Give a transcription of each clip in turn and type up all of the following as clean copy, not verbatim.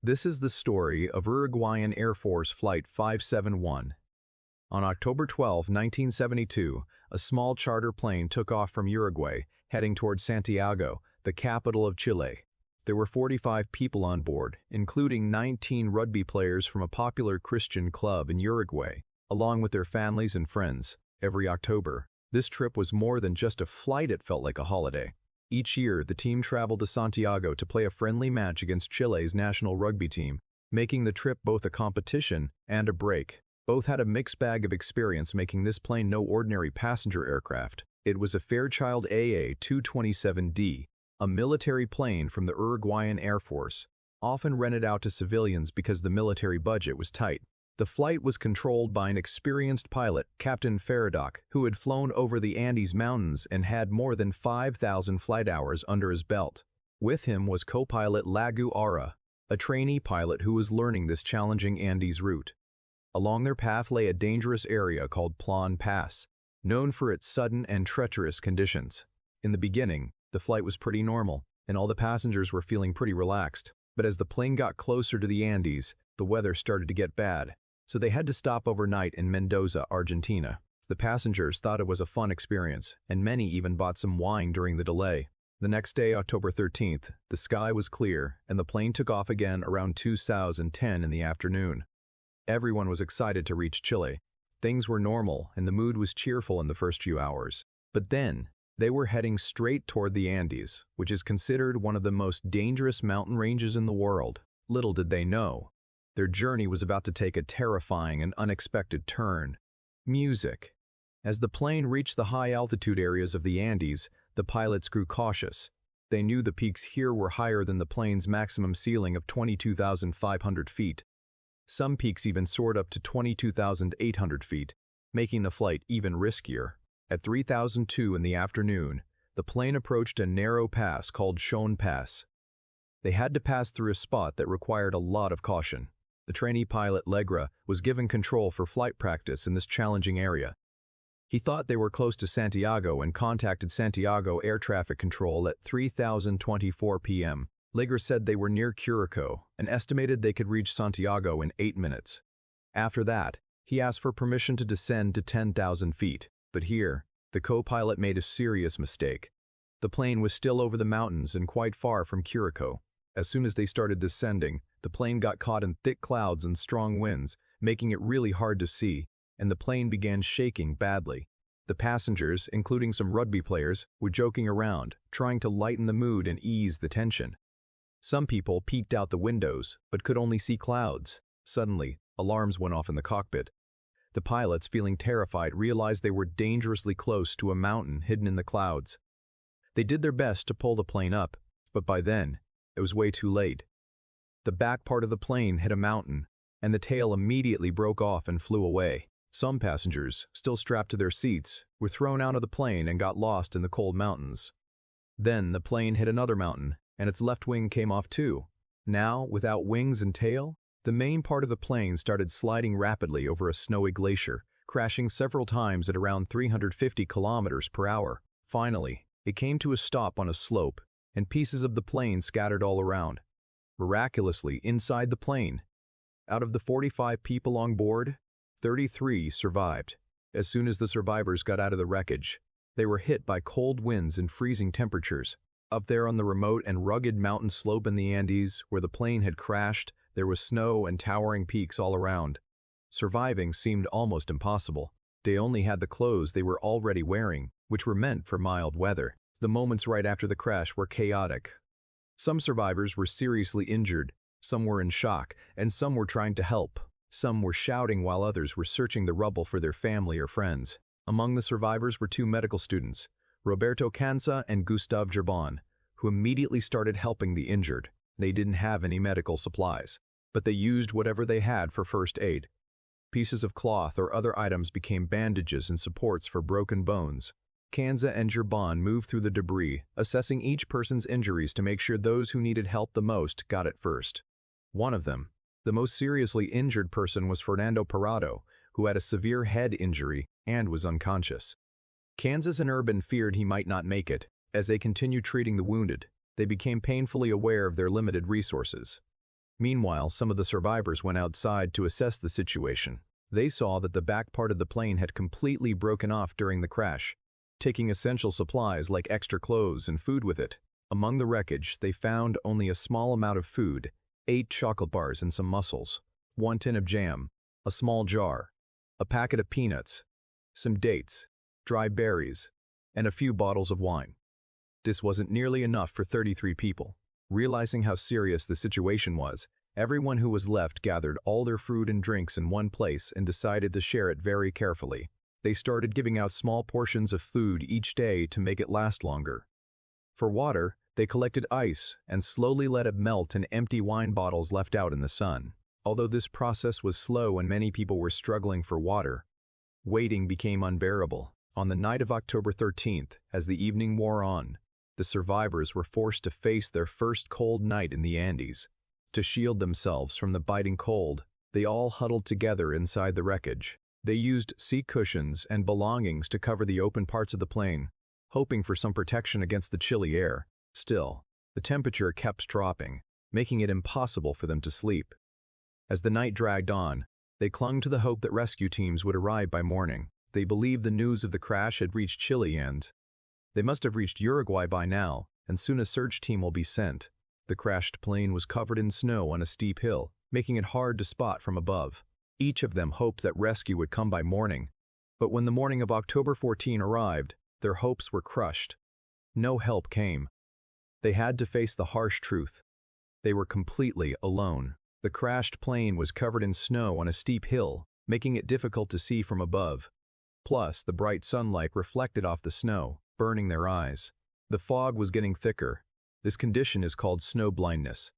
This is the story of Uruguayan Air Force Flight 571. On October 12, 1972, a small charter plane took off from Uruguay, heading toward Santiago, the capital of Chile. There were 45 people on board, including 19 rugby players from a popular Christian club in Uruguay, along with their families and friends. Every October, this trip was more than just a flight, it felt like a holiday. Each year, the team traveled to Santiago to play a friendly match against Chile's national rugby team, making the trip both a competition and a break. Both had a mixed bag of experience, making this plane no ordinary passenger aircraft. It was a Fairchild AA-227D, a military plane from the Uruguayan Air Force, often rented out to civilians because the military budget was tight. The flight was controlled by an experienced pilot, Captain Faradoc, who had flown over the Andes Mountains and had more than 5,000 flight hours under his belt. With him was co-pilot Lagu Ara, a trainee pilot who was learning this challenging Andes route. Along their path lay a dangerous area called Plan Pass, known for its sudden and treacherous conditions. In the beginning, the flight was pretty normal, and all the passengers were feeling pretty relaxed. But as the plane got closer to the Andes, the weather started to get bad, so they had to stop overnight in Mendoza, Argentina. The passengers thought it was a fun experience, and many even bought some wine during the delay. The next day, October 13th, the sky was clear, and the plane took off again around 2010 in the afternoon. Everyone was excited to reach Chile. Things were normal, and the mood was cheerful in the first few hours. But then, they were heading straight toward the Andes, which is considered one of the most dangerous mountain ranges in the world. Little did they know, their journey was about to take a terrifying and unexpected turn. Music. As the plane reached the high-altitude areas of the Andes, the pilots grew cautious. They knew the peaks here were higher than the plane's maximum ceiling of 22,500 feet. Some peaks even soared up to 22,800 feet, making the flight even riskier. At 3,002 in the afternoon, the plane approached a narrow pass called Shone Pass. They had to pass through a spot that required a lot of caution. The trainee pilot Legra was given control for flight practice in this challenging area. He thought they were close to Santiago and contacted Santiago Air Traffic Control at 3:24 p.m. Legra said they were near Curacao and estimated they could reach Santiago in 8 minutes. After that, he asked for permission to descend to 10,000 feet. But here, the co-pilot made a serious mistake. The plane was still over the mountains and quite far from Curacao. As soon as they started descending, the plane got caught in thick clouds and strong winds, making it really hard to see, and the plane began shaking badly. The passengers, including some rugby players, were joking around, trying to lighten the mood and ease the tension. Some people peeked out the windows, but could only see clouds. Suddenly, alarms went off in the cockpit. The pilots, feeling terrified, realized they were dangerously close to a mountain hidden in the clouds. They did their best to pull the plane up, but by then, it was way too late. The back part of the plane hit a mountain, and the tail immediately broke off and flew away. Some passengers, still strapped to their seats, were thrown out of the plane and got lost in the cold mountains. Then the plane hit another mountain, and its left wing came off too. Now, without wings and tail, the main part of the plane started sliding rapidly over a snowy glacier, crashing several times at around 350 kilometers per hour. Finally, it came to a stop on a slope, and pieces of the plane scattered all around. Miraculously, inside the plane, out of the 45 people on board, 33 survived. As soon as the survivors got out of the wreckage, they were hit by cold winds and freezing temperatures. Up there on the remote and rugged mountain slope in the Andes, where the plane had crashed, there was snow and towering peaks all around. Surviving seemed almost impossible. They only had the clothes they were already wearing, which were meant for mild weather. The moments right after the crash were chaotic. Some survivors were seriously injured, some were in shock, and some were trying to help. Some were shouting while others were searching the rubble for their family or friends. Among the survivors were 2 medical students, Roberto Cansa and Gustav Gerban, who immediately started helping the injured. They didn't have any medical supplies, but they used whatever they had for first aid. Pieces of cloth or other items became bandages and supports for broken bones. Cansa and Gerban moved through the debris, assessing each person's injuries to make sure those who needed help the most got it first. One of them, the most seriously injured person, was Fernando Parado, who had a severe head injury and was unconscious. Kansas and Urban feared he might not make it. As they continued treating the wounded, they became painfully aware of their limited resources. Meanwhile, some of the survivors went outside to assess the situation. They saw that the back part of the plane had completely broken off during the crash, taking essential supplies like extra clothes and food with it. Among the wreckage, they found only a small amount of food, 8 chocolate bars and some mussels, 1 tin of jam, a small jar, a packet of peanuts, some dates, dry berries, and a few bottles of wine. This wasn't nearly enough for 33 people. Realizing how serious the situation was, everyone who was left gathered all their food and drinks in one place and decided to share it very carefully. They started giving out small portions of food each day to make it last longer. For water, they collected ice and slowly let it melt in empty wine bottles left out in the sun. Although this process was slow and many people were struggling for water, waiting became unbearable. On the night of October 13th, as the evening wore on, the survivors were forced to face their first cold night in the Andes. To shield themselves from the biting cold, they all huddled together inside the wreckage. They used seat cushions and belongings to cover the open parts of the plane, hoping for some protection against the chilly air. Still, the temperature kept dropping, making it impossible for them to sleep. As the night dragged on, they clung to the hope that rescue teams would arrive by morning. They believed the news of the crash had reached Chile and they must have reached Uruguay by now, and soon a search team will be sent. The crashed plane was covered in snow on a steep hill, making it hard to spot from above. Each of them hoped that rescue would come by morning, but when the morning of October 14 arrived, their hopes were crushed. No help came. They had to face the harsh truth. They were completely alone. The crashed plane was covered in snow on a steep hill, making it difficult to see from above. Plus, the bright sunlight reflected off the snow, burning their eyes. The fog was getting thicker. This condition is called snow blindness.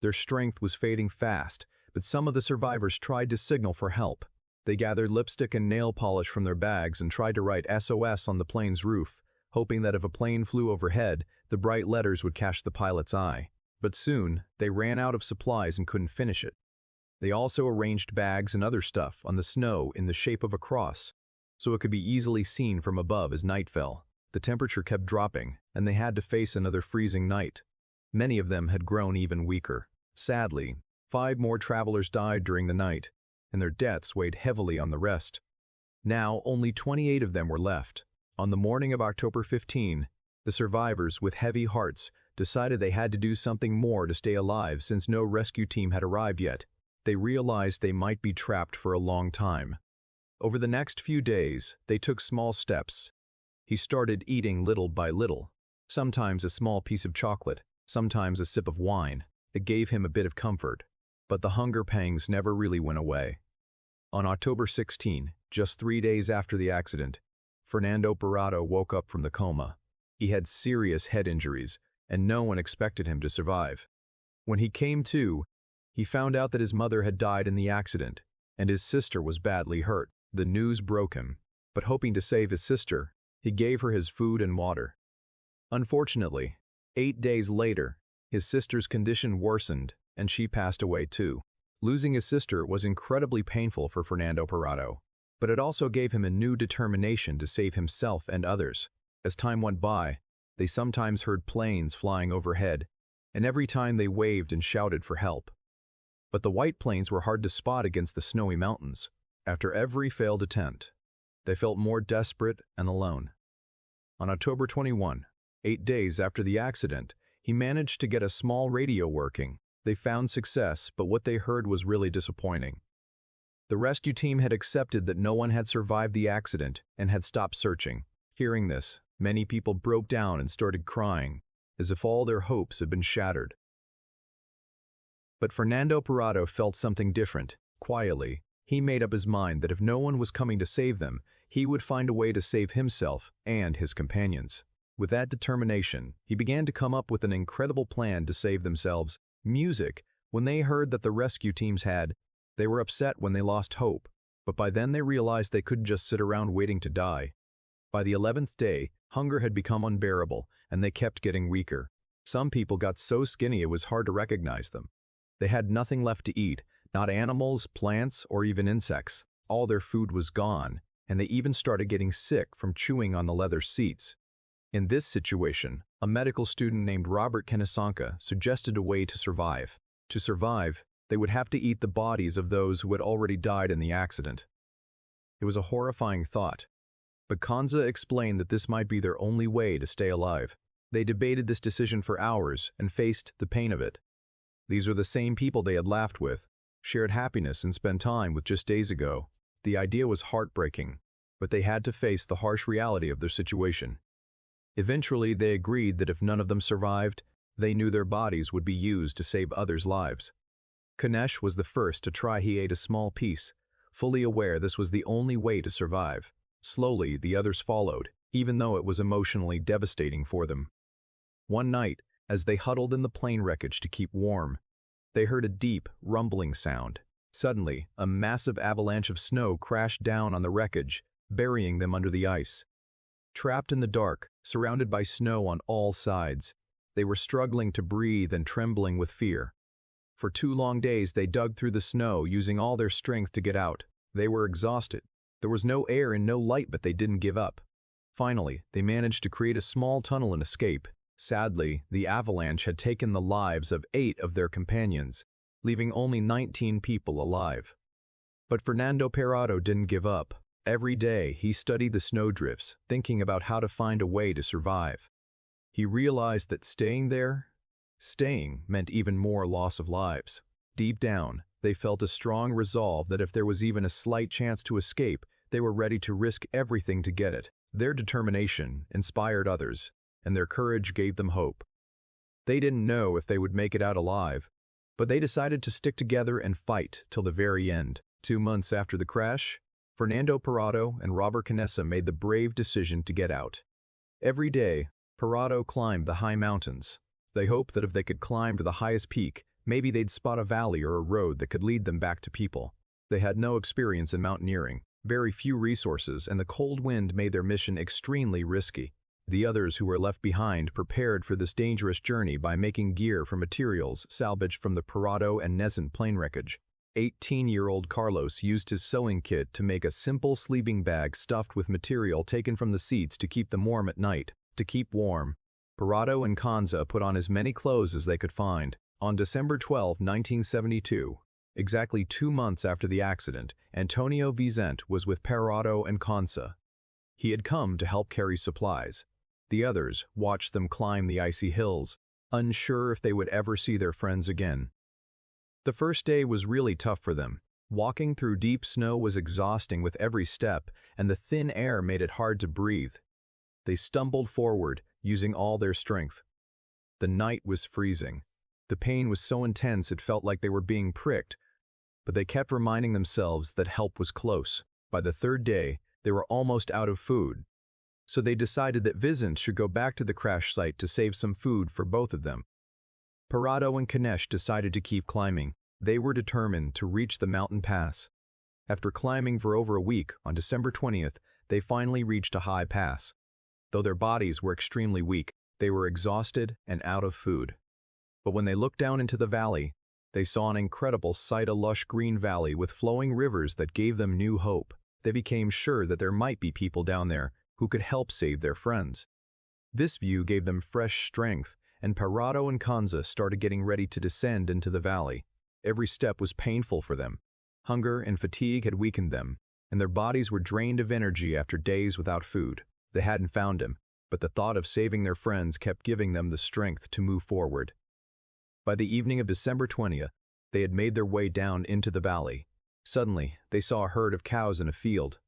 Their strength was fading fast, but some of the survivors tried to signal for help. They gathered lipstick and nail polish from their bags and tried to write SOS on the plane's roof, hoping that if a plane flew overhead, the bright letters would catch the pilot's eye. But soon, they ran out of supplies and couldn't finish it. They also arranged bags and other stuff on the snow in the shape of a cross, so it could be easily seen from above as night fell. The temperature kept dropping, and they had to face another freezing night. Many of them had grown even weaker. Sadly, 5 more travelers died during the night, and their deaths weighed heavily on the rest. Now, only 28 of them were left. On the morning of October 15, the survivors, with heavy hearts, decided they had to do something more to stay alive since no rescue team had arrived yet. They realized they might be trapped for a long time. Over the next few days, they took small steps. He started eating little by little, sometimes a small piece of chocolate, sometimes a sip of wine. It gave him a bit of comfort, but the hunger pangs never really went away. On October 16, just 3 days after the accident, Fernando Parrado woke up from the coma. He had serious head injuries, and no one expected him to survive. When he came to, he found out that his mother had died in the accident, and his sister was badly hurt. The news broke him, but hoping to save his sister, he gave her his food and water. Unfortunately, 8 days later, his sister's condition worsened, and she passed away too. Losing his sister was incredibly painful for Fernando Parrado, but it also gave him a new determination to save himself and others. As time went by, they sometimes heard planes flying overhead, and every time they waved and shouted for help. But the white planes were hard to spot against the snowy mountains. After every failed attempt, they felt more desperate and alone. On October 21, 8 days after the accident, he managed to get a small radio working. They found success, but what they heard was really disappointing. The rescue team had accepted that no one had survived the accident and had stopped searching. Hearing this, many people broke down and started crying, as if all their hopes had been shattered. But Fernando Parrado felt something different. Quietly, he made up his mind that if no one was coming to save them, he would find a way to save himself and his companions. With that determination, he began to come up with an incredible plan to save themselves. Music. When they heard that the rescue teams they were upset when they lost hope, but by then they realized they couldn't just sit around waiting to die. By the 11th day, hunger had become unbearable, and they kept getting weaker. Some people got so skinny it was hard to recognize them. They had nothing left to eat, not animals, plants, or even insects. All their food was gone, and they even started getting sick from chewing on the leather seats. In this situation, a medical student named Robert Kenisanka suggested a way to survive. To survive, they would have to eat the bodies of those who had already died in the accident. It was a horrifying thought, but Kanza explained that this might be their only way to stay alive. They debated this decision for hours and faced the pain of it. These were the same people they had laughed with, shared happiness and spent time with just days ago. The idea was heartbreaking, but they had to face the harsh reality of their situation. Eventually, they agreed that if none of them survived, they knew their bodies would be used to save others' lives. Ganesh was the first to try. He ate a small piece, fully aware this was the only way to survive. Slowly, the others followed, even though it was emotionally devastating for them. One night, as they huddled in the plane wreckage to keep warm, they heard a deep, rumbling sound. Suddenly, a massive avalanche of snow crashed down on the wreckage, burying them under the ice. Trapped in the dark, surrounded by snow on all sides, they were struggling to breathe and trembling with fear. For 2 long days they dug through the snow, using all their strength to get out. They were exhausted. There was no air and no light, but they didn't give up. Finally, they managed to create a small tunnel and escape. Sadly, the avalanche had taken the lives of 8 of their companions, leaving only 19 people alive. But Fernando Parrado didn't give up. Every day, he studied the snowdrifts, thinking about how to find a way to survive. He realized that staying meant even more loss of lives. Deep down, they felt a strong resolve that if there was even a slight chance to escape, they were ready to risk everything to get it. Their determination inspired others, and their courage gave them hope. They didn't know if they would make it out alive, but they decided to stick together and fight till the very end. 2 months after the crash, Fernando Parrado and Robert Canessa made the brave decision to get out. Every day, Parrado climbed the high mountains. They hoped that if they could climb to the highest peak, maybe they'd spot a valley or a road that could lead them back to people. They had no experience in mountaineering, very few resources, and the cold wind made their mission extremely risky. The others who were left behind prepared for this dangerous journey by making gear from materials salvaged from the Parrado and Nezan plane wreckage. 18-year-old Carlos used his sewing kit to make a simple sleeping bag stuffed with material taken from the seats to keep them warm at night. To keep warm, Parrado and Kanza put on as many clothes as they could find. On December 12, 1972, exactly 2 months after the accident, Antonio Vicente was with Parrado and Kanza. He had come to help carry supplies. The others watched them climb the icy hills, unsure if they would ever see their friends again. The first day was really tough for them. Walking through deep snow was exhausting with every step, and the thin air made it hard to breathe. They stumbled forward, using all their strength. The night was freezing. The pain was so intense it felt like they were being pricked, but they kept reminding themselves that help was close. By the 3rd day, they were almost out of food, so they decided that Vicente should go back to the crash site to save some food for both of them. Parrado and Ganesh decided to keep climbing. They were determined to reach the mountain pass. After climbing for over a week, on December 20th, they finally reached a high pass. Though their bodies were extremely weak, they were exhausted and out of food. But when they looked down into the valley, they saw an incredible sight, a lush green valley with flowing rivers that gave them new hope. They became sure that there might be people down there who could help save their friends. This view gave them fresh strength, and Parrado and Kanza started getting ready to descend into the valley. Every step was painful for them. Hunger and fatigue had weakened them, and their bodies were drained of energy after days without food. They hadn't found him, but the thought of saving their friends kept giving them the strength to move forward. By the evening of December 20th, they had made their way down into the valley. Suddenly, they saw a herd of cows in a field.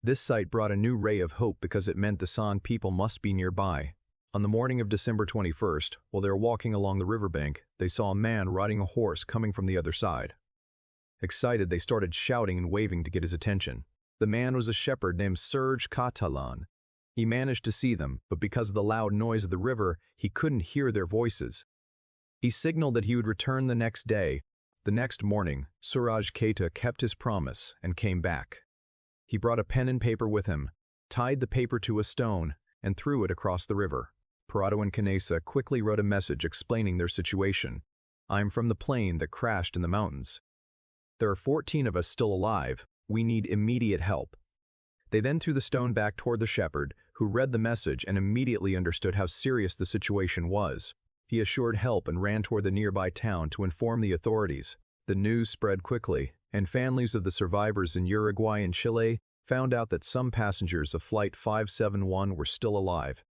This sight brought a new ray of hope because it meant the San people must be nearby. On the morning of December 21st, while they were walking along the riverbank, they saw a man riding a horse coming from the other side. Excited, they started shouting and waving to get his attention. The man was a shepherd named Serge Catalan. He managed to see them, but because of the loud noise of the river, he couldn't hear their voices. He signaled that he would return the next day. The next morning, Suraj Keita kept his promise and came back. He brought a pen and paper with him, tied the paper to a stone, and threw it across the river. Parrado and Canessa quickly wrote a message explaining their situation. "I'm from the plane that crashed in the mountains. There are 14 of us still alive. We need immediate help." They then threw the stone back toward the shepherd, who read the message and immediately understood how serious the situation was. He assured help and ran toward the nearby town to inform the authorities. The news spread quickly, and families of the survivors in Uruguay and Chile found out that some passengers of Flight 571 were still alive.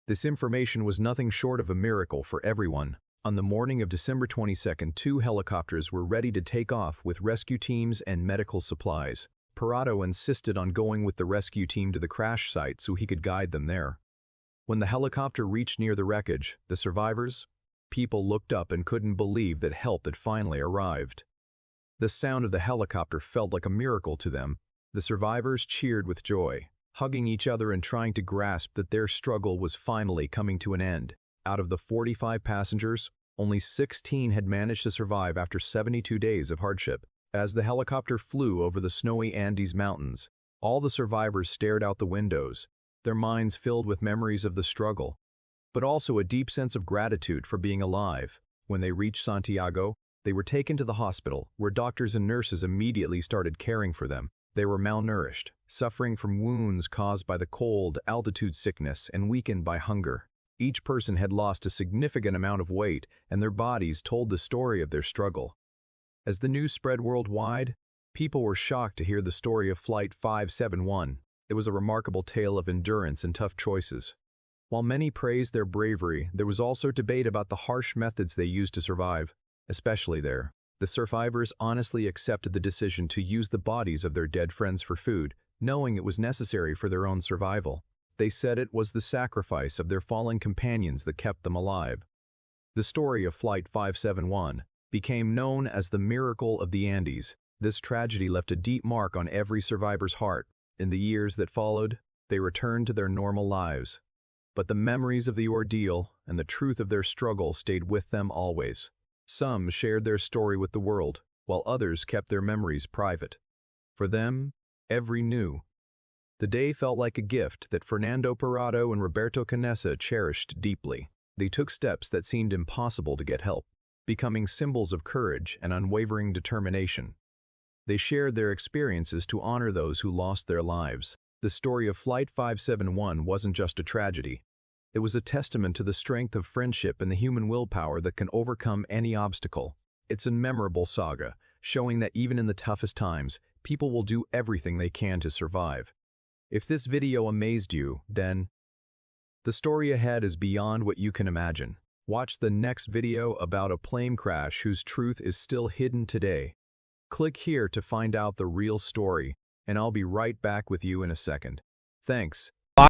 This information was nothing short of a miracle for everyone. On the morning of December 22nd, 2 helicopters were ready to take off with rescue teams and medical supplies. Parado insisted on going with the rescue team to the crash site so he could guide them there. When the helicopter reached near the wreckage, the survivors, people looked up and couldn't believe that help had finally arrived. The sound of the helicopter felt like a miracle to them. The survivors cheered with joy, hugging each other and trying to grasp that their struggle was finally coming to an end. Out of the 45 passengers, only 16 had managed to survive after 72 days of hardship. As the helicopter flew over the snowy Andes Mountains, all the survivors stared out the windows, their minds filled with memories of the struggle, but also a deep sense of gratitude for being alive. When they reached Santiago, they were taken to the hospital, where doctors and nurses immediately started caring for them. They were malnourished, suffering from wounds caused by the cold, altitude sickness, and weakened by hunger. Each person had lost a significant amount of weight, and their bodies told the story of their struggle. As the news spread worldwide, people were shocked to hear the story of Flight 571. It was a remarkable tale of endurance and tough choices. While many praised their bravery, there was also debate about the harsh methods they used to survive, especially there. The survivors honestly accepted the decision to use the bodies of their dead friends for food, knowing it was necessary for their own survival. They said it was the sacrifice of their fallen companions that kept them alive. The story of Flight 571 became known as the Miracle of the Andes. This tragedy left a deep mark on every survivor's heart. In the years that followed, they returned to their normal lives. But the memories of the ordeal and the truth of their struggle stayed with them always. Some shared their story with the world, while others kept their memories private. For them, every new. The day felt like a gift that Fernando Parado and Roberto Canessa cherished deeply. They took steps that seemed impossible to get help, becoming symbols of courage and unwavering determination. They shared their experiences to honor those who lost their lives. The story of Flight 571 wasn't just a tragedy. It was a testament to the strength of friendship and the human willpower that can overcome any obstacle. It's a memorable saga, showing that even in the toughest times, people will do everything they can to survive. If this video amazed you, then the story ahead is beyond what you can imagine. Watch the next video about a plane crash whose truth is still hidden today. Click here to find out the real story, and I'll be right back with you in a second. Thanks.